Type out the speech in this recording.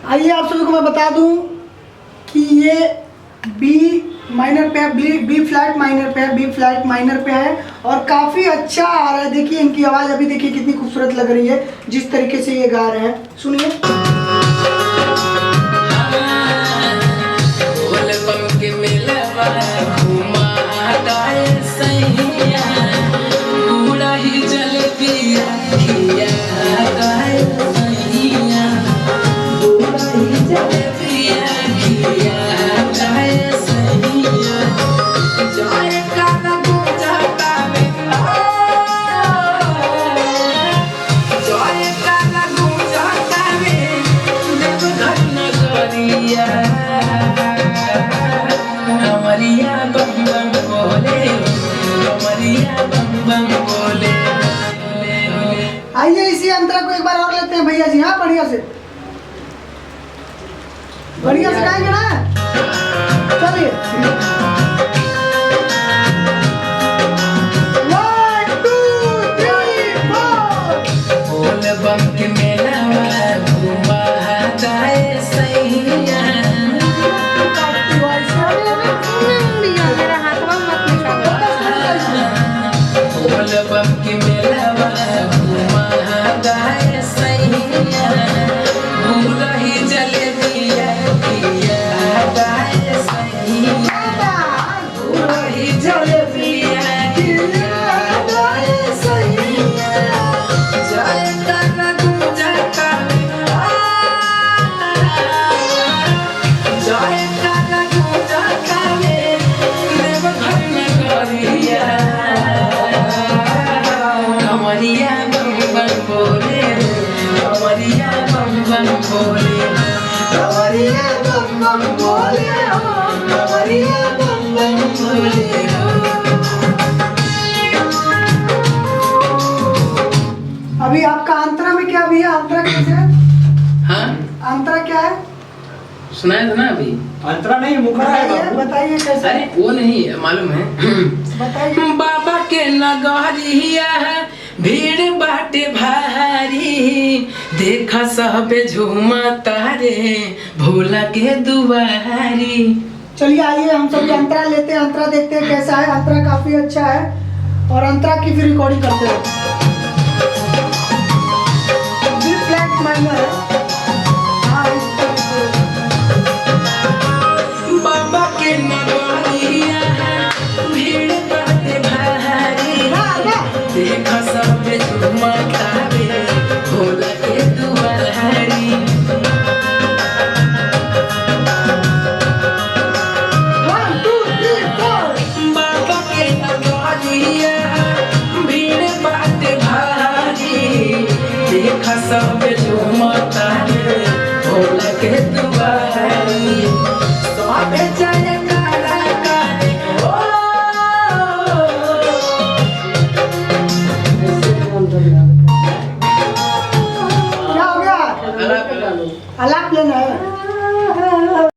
आइए आप सभी को मैं बता दूं कि ये बी माइनर पे है, बी फ्लैट माइनर पे है, बी फ्लैट माइनर पे है और काफ़ी अच्छा आ रहा है। देखिए इनकी आवाज़ अभी देखिए कितनी खूबसूरत लग रही है जिस तरीके से ये गा रहे हैं, सुनिए। आइए इसी अंतरा को एक बार और लेते हैं भैया जी। हाँ बढ़िया से गाएंगे ना, चलिए। 1 2 3 4 बोल बम के मेला घुमा जाए सैया। बोल बम के मेला घुमा जाए सैया। भूल ही जलेबिया पिया जाए सैया। भूल ही जलेबिया पिया जाए सैया। जय तारा गुंजा का जय तारा गुंजा का देव घर में गरिया। कमरिया बम बम बोले, कमरिया बम बम बोले, कमरिया बम बम बोले, कमरिया बम बम बोले। अभी आपका अंतरा में क्या भैया, अंतरा कैसे है? हाँ अंतरा क्या है? सुनाया था ना अभी। अंतरा नहीं, मुखड़ा है बताइए बाबू। बताइए कैसे अरे है? वो नहीं मालूम है। बताइए। बाबा के नगरिया भीड़ बाटे भारी। देखा सब झूमा तारे भोला के दुआरी। चलिए आइए हम सभी अंतरा लेते हैं, अंतरा देखते हैं कैसा है। अंतरा काफी अच्छा है और अंतरा की फिर रिकॉर्डिंग करते हैं। बी फ्लैट माइनर है। हाँ, इस तरीके से। बाबा के नगरिया भीड़ बाटे भारी। देखा सब झूमा तारे भोला के दुआरी। 1 2 3 4 बाबा के नगरिया भीड़ बाटे भारी। देखा सब झूमा तारे भोला के दुआरी। सब जय